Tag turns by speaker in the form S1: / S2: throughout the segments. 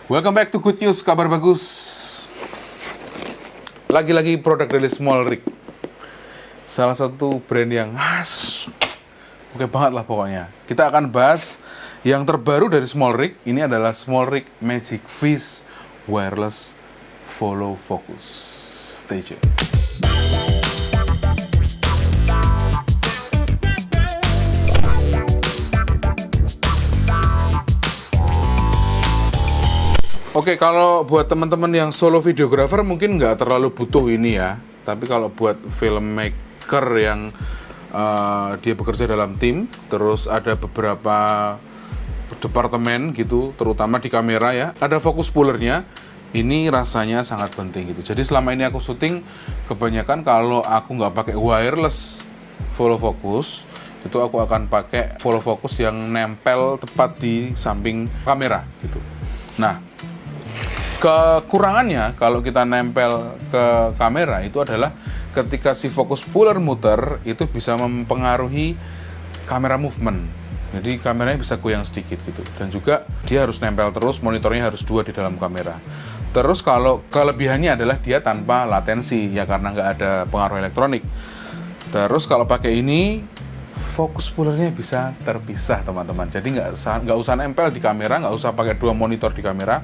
S1: Welcome back to Good News, kabar bagus. Lagi-lagi produk dari Small Rig. Salah satu brand yang oke banget lah pokoknya. Kita akan bahas yang terbaru dari Small Rig. Ini adalah Small Rig Magic Fish Wireless Follow Focus. Stay tuned. Oke, kalau buat teman-teman yang solo videographer mungkin nggak terlalu butuh ini ya. Tapi kalau buat filmmaker yang dia bekerja dalam tim, terus ada beberapa departemen gitu, terutama di kamera ya, ada fokus pullernya, ini rasanya sangat penting gitu. Jadi selama ini aku syuting, kebanyakan kalau aku nggak pakai wireless follow focus, itu aku akan pakai follow focus yang nempel tepat di samping kamera gitu. Nah, kekurangannya kalau kita nempel ke kamera itu adalah ketika si fokus puller muter itu bisa mempengaruhi kamera movement. Jadi kameranya bisa goyang sedikit gitu. Dan juga dia harus nempel terus, monitornya harus 2 di dalam kamera. Terus kalau kelebihannya adalah dia tanpa latensi ya karena nggak ada pengaruh elektronik. Terus kalau pakai ini fokus pullernya bisa terpisah teman-teman. Jadi nggak usah nempel di kamera, nggak usah pakai 2 monitor di kamera,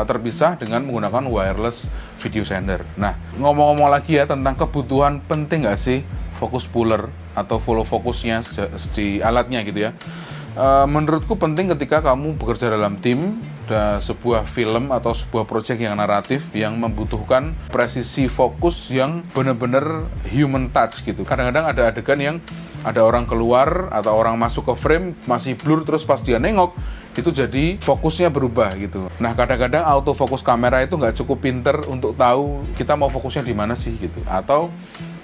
S1: terpisah dengan menggunakan wireless video sender. Nah, ngomong-ngomong lagi ya tentang kebutuhan penting nggak sih fokus puller atau follow fokusnya di alatnya gitu ya. Menurutku penting ketika kamu bekerja dalam tim, sebuah film atau sebuah proyek yang naratif yang membutuhkan presisi fokus yang benar-benar human touch gitu. Kadang-kadang ada adegan yang ada orang keluar atau orang masuk ke frame masih blur, terus pas dia nengok itu jadi fokusnya berubah gitu. Nah, kadang-kadang autofocus kamera itu nggak cukup pinter untuk tahu kita mau fokusnya di mana sih gitu, atau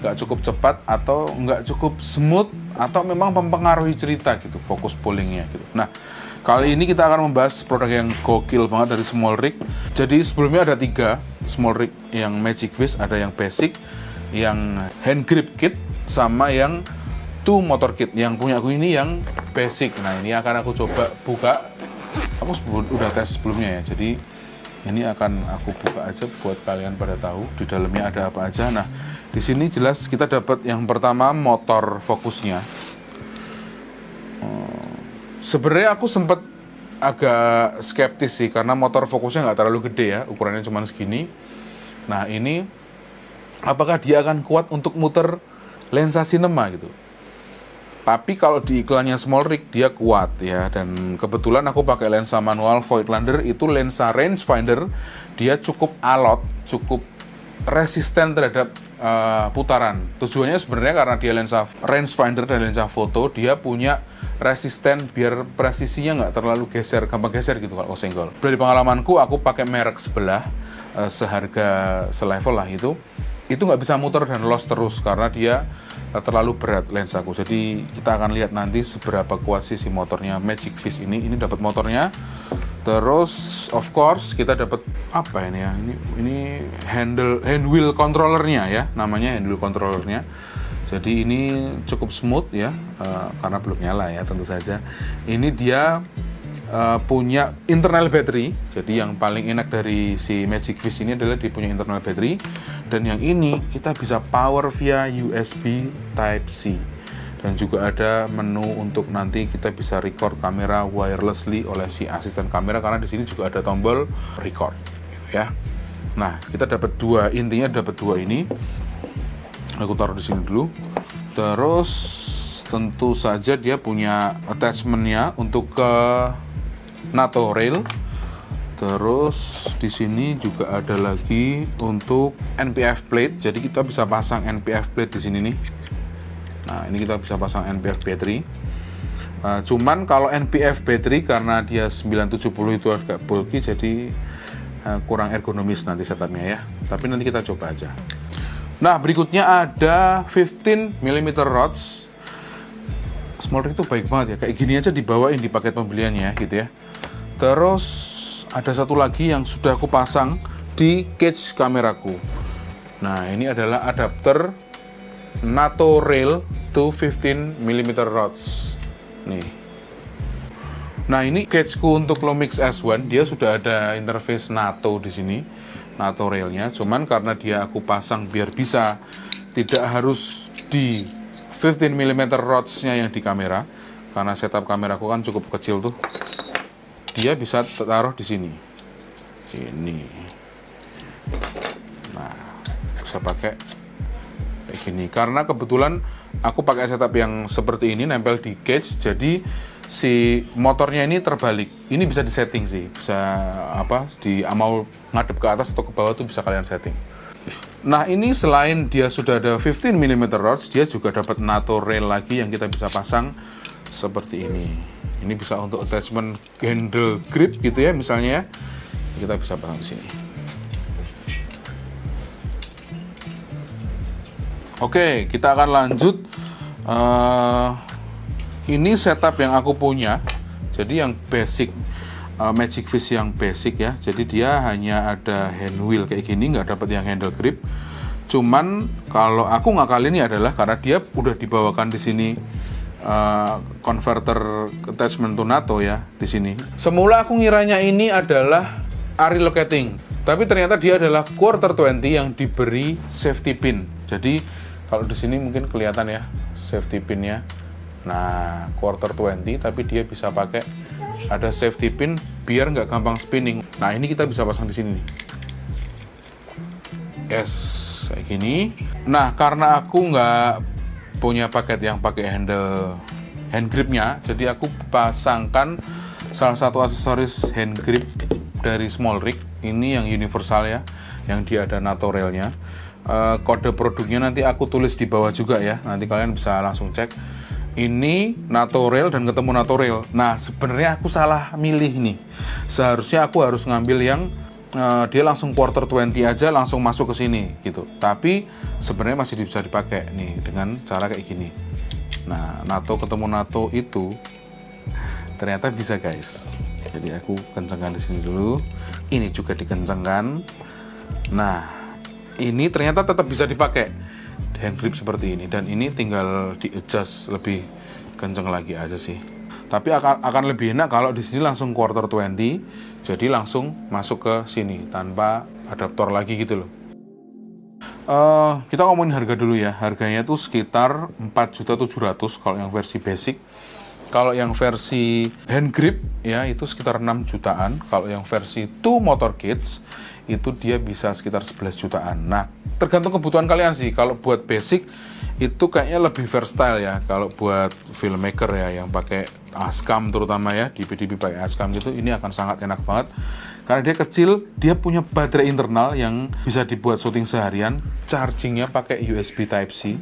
S1: nggak cukup cepat, atau nggak cukup smooth, atau memang mempengaruhi cerita gitu fokus pullingnya gitu. Nah, kali ini kita akan membahas produk yang gokil banget dari Small Rig. Jadi sebelumnya ada 3 Small Rig yang Magic Fish, ada yang basic, yang hand grip kit, sama yang 2 motor kit. Yang punya aku ini yang basic. Nah, ini akan aku coba buka. Aku udah tes sebelumnya ya. Jadi ini akan aku buka aja buat kalian pada tahu di dalamnya ada apa aja. Nah, di sini jelas kita dapat yang pertama motor fokusnya. Sebenarnya aku sempat agak skeptis sih karena motor fokusnya nggak terlalu gede ya, ukurannya cuma segini. Nah, ini apakah dia akan kuat untuk muter lensa sinema gitu? Tapi kalau di iklannya Small Rig dia kuat ya, dan kebetulan aku pakai lensa manual Voigtlander, itu lensa rangefinder, dia cukup alot, cukup resisten terhadap putaran. Tujuannya sebenarnya karena dia lensa rangefinder dan lensa foto, dia punya resisten biar presisinya nggak terlalu geser, gampang geser gitu kalau senggol. Dari pengalamanku, aku pakai merek sebelah, seharga selevel lah itu nggak bisa muter dan loss terus karena dia terlalu berat lensaku. Jadi kita akan lihat nanti seberapa kuat sih si motornya Magic Fish ini. Ini dapat motornya. Terus of course kita dapat apa ini ya? Ini hand wheel controllernya ya, namanya hand wheel controllernya. Jadi ini cukup smooth ya, karena belum nyala ya tentu saja. Ini dia punya internal battery. Jadi yang paling enak dari si Magic Fish ini adalah dia punya internal battery. Dan yang ini kita bisa power via USB Type-C. Dan juga ada menu untuk nanti kita bisa record kamera wirelessly oleh si asisten kamera, karena di sini juga ada tombol record gitu ya. Nah, kita dapat 2, intinya dapat 2 ini. Aku taruh di sini dulu. Terus tentu saja dia punya attachment-nya untuk ke NATO rail. Terus di sini juga ada lagi untuk NPF plate. Jadi kita bisa pasang NPF plate di sini nih. Nah, ini kita bisa pasang NPF battery. Cuman kalau NPF battery karena dia 970 itu agak bulky, jadi kurang ergonomis nanti setupnya ya. Tapi nanti kita coba aja. Nah, berikutnya ada 15 mm rods. Small Rig itu baik banget ya. Kayak gini aja dibawain di paket pembeliannya gitu ya. Terus ada satu lagi yang sudah aku pasang di cage kameraku. Nah, ini adalah adapter NATO Rail to 15 mm rods. Nih. Nah, ini cageku untuk Lumix S1, dia sudah ada interface NATO di sini, NATO railnya. Cuman karena dia aku pasang biar bisa tidak harus di 15 mm rods-nya yang di kamera, karena setup kameraku kan cukup kecil tuh. Dia bisa taruh di sini. Ini. Nah, bisa pakai kayak gini. Karena kebetulan aku pakai setup yang seperti ini nempel di cage, jadi si motornya ini terbalik. Ini bisa disetting sih, bisa mau ngadep ke atas atau ke bawah tuh bisa kalian setting. Nah, ini selain dia sudah ada 15 mm rods, dia juga dapat NATO rail lagi yang kita bisa pasang seperti ini. Ini bisa untuk attachment handle grip gitu ya, misalnya ya. Kita bisa pasang di sini. Oke, kita akan lanjut. Ini setup yang aku punya. Jadi yang basic, Magic Fish yang basic ya. Jadi dia hanya ada hand wheel kayak gini, nggak dapat yang handle grip. Cuman kalau aku ngakalin ini adalah karena dia udah dibawakan di sini converter attachment to NATO ya di sini. Semula aku ngiranya ini adalah relocating, tapi ternyata dia adalah quarter 20 yang diberi safety pin. Jadi kalau di sini mungkin kelihatan ya safety pinnya. Nah, quarter 20 tapi dia bisa pakai ada safety pin biar nggak gampang spinning. Nah, ini kita bisa pasang di sini nih. Yes, kayak gini. Nah, karena aku nggak punya paket yang pakai hand gripnya, jadi aku pasangkan salah satu aksesoris hand grip dari Small Rig. Ini yang universal ya, yang dia ada NATO railnya. Kode produknya nanti aku tulis di bawah juga ya, nanti kalian bisa langsung cek. Ini NATO rail dan ketemu NATO rail. Nah, sebenarnya aku salah milih nih. Seharusnya aku harus ngambil yang dia langsung quarter 20 aja langsung masuk ke sini gitu. Tapi sebenarnya masih bisa dipakai nih dengan cara kayak gini. Nah, NATO ketemu NATO itu ternyata bisa guys. Jadi aku kencangkan di sini dulu. Ini juga dikencangkan. Nah, ini ternyata tetap bisa dipakai hand grip seperti ini, dan ini tinggal di adjust lebih kencang lagi aja sih. Tapi akan lebih enak kalau di sini langsung quarter 20, jadi langsung masuk ke sini tanpa adaptor lagi gitu loh. Kita ngomongin harga dulu ya. Harganya tuh sekitar 4.700.000 kalau yang versi basic. Kalau yang versi hand grip ya itu sekitar 6 jutaan. Kalau yang versi 2 motor kits itu dia bisa sekitar 11 jutaan. Nah, tergantung kebutuhan kalian sih. Kalau buat basic itu kayaknya lebih versatile ya. Kalau buat filmmaker ya yang pakai Ascam terutama ya, DP-DP pakai Ascam gitu, ini akan sangat enak banget. Karena dia kecil, dia punya baterai internal yang bisa dibuat syuting seharian. Chargingnya pakai USB Type-C.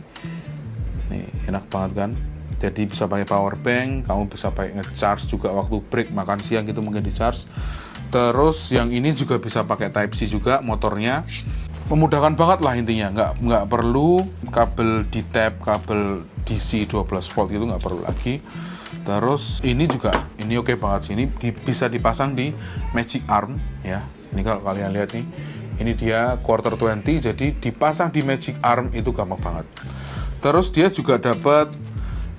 S1: Nih, enak banget kan? Jadi bisa pakai power bank, kamu bisa pakai nge-charge juga waktu break, makan siang gitu mungkin di-charge. Terus yang ini juga bisa pakai Type-C juga motornya. Memudahkan banget lah intinya, nggak perlu kabel D-tap, kabel DC 12 volt gitu nggak perlu lagi. Terus ini juga, ini oke banget sih, ini bisa dipasang di Magic Arm ya. Ini kalau kalian lihat nih, ini dia quarter 20, jadi dipasang di Magic Arm itu gampang banget. Terus dia juga dapat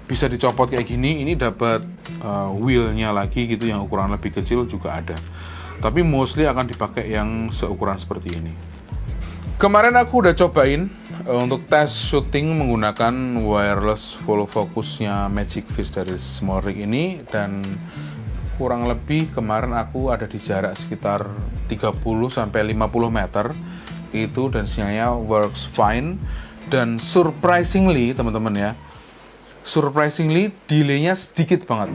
S1: bisa dicopot kayak gini, ini dapat wheelnya lagi gitu yang ukuran lebih kecil juga ada. Tapi mostly akan dipakai yang seukuran seperti ini. Kemarin aku udah cobain untuk tes syuting menggunakan wireless full focusnya Magic Fish dari Small Rig ini, dan kurang lebih kemarin aku ada di jarak sekitar 30-50 meter itu, dan sinyalnya works fine. Dan surprisingly teman-teman ya, delay-nya sedikit banget.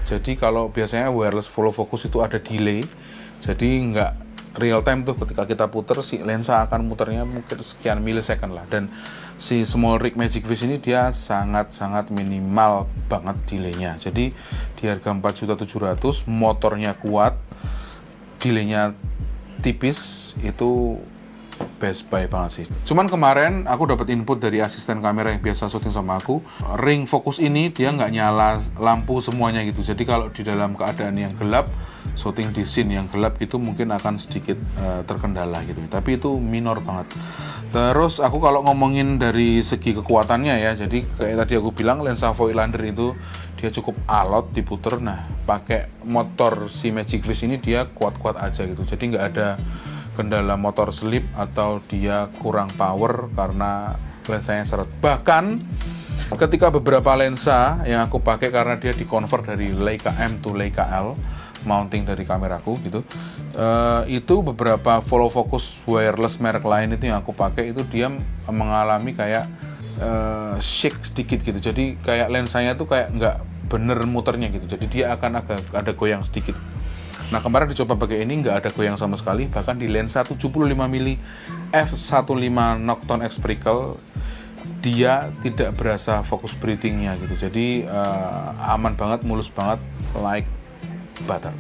S1: Jadi kalau biasanya wireless full focus itu ada delay, jadi nggak real time tuh ketika kita puter, si lensa akan muternya mungkin sekian milisecond lah. Dan si Small Rig Magic Fish ini dia sangat-sangat minimal banget delaynya. Jadi di harga 4.700.000, motornya kuat, delaynya tipis itu best buy banget sih. Cuman kemarin aku dapat input dari asisten kamera yang biasa syuting sama aku, ring fokus ini dia nggak nyala lampu semuanya gitu. Jadi kalau di dalam keadaan yang gelap, syuting di scene yang gelap gitu mungkin akan sedikit terkendala gitu. Tapi itu minor banget. Terus aku kalau ngomongin dari segi kekuatannya ya, jadi kayak tadi aku bilang lensa Voigtlander itu dia cukup alot diputer. Nah, pakai motor si Magic Fish ini dia kuat-kuat aja gitu. Jadi nggak ada kendala motor slip atau dia kurang power karena lensanya seret. Bahkan ketika beberapa lensa yang aku pakai karena dia di-convert dari Leica M to Leica L, mounting dari kameraku gitu, itu beberapa follow focus wireless merek lain itu yang aku pakai itu dia mengalami kayak shake sedikit gitu. Jadi kayak lensanya tuh kayak nggak bener muternya gitu. Jadi dia akan agak ada goyang sedikit. Nah kemarin dicoba pakai ini nggak ada goyang sama sekali, bahkan di lensa 75 mm f1.5 Nokton X Prickle dia tidak berasa fokus breathingnya gitu. Jadi aman banget, mulus banget, like butter.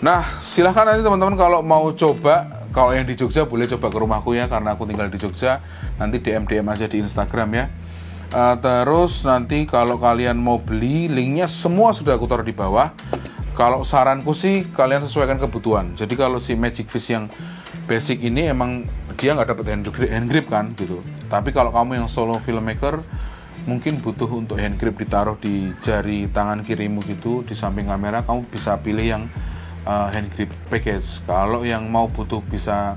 S1: Nah silahkan nanti teman-teman kalau mau coba, kalau yang di Jogja boleh coba ke rumahku ya, karena aku tinggal di Jogja. Nanti DM aja di Instagram ya. Terus nanti kalau kalian mau beli, linknya semua sudah aku taruh di bawah. Kalau saranku sih kalian sesuaikan kebutuhan. Jadi kalau si Magic Fish yang basic ini emang dia nggak dapat hand grip kan gitu. Tapi kalau kamu yang solo filmmaker mungkin butuh untuk hand grip ditaruh di jari tangan kirimu gitu di samping kamera, kamu bisa pilih yang hand grip package. Kalau yang mau butuh bisa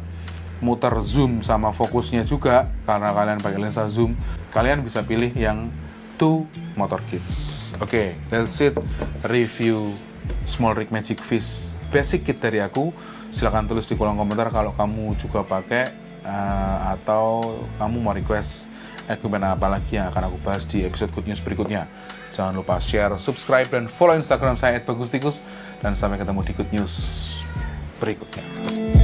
S1: muter zoom sama fokusnya juga karena kalian pakai lensa zoom, kalian bisa pilih yang two motor kits. Oke, that's it review Small Rig Magic Fish basic kit dari aku. Silahkan tulis di kolom komentar kalau kamu juga pakai atau kamu mau request equipment apa lagi yang akan aku bahas di episode Good News berikutnya. Jangan lupa share, subscribe, dan follow Instagram saya @bagustikus. Dan sampai ketemu di Good News berikutnya.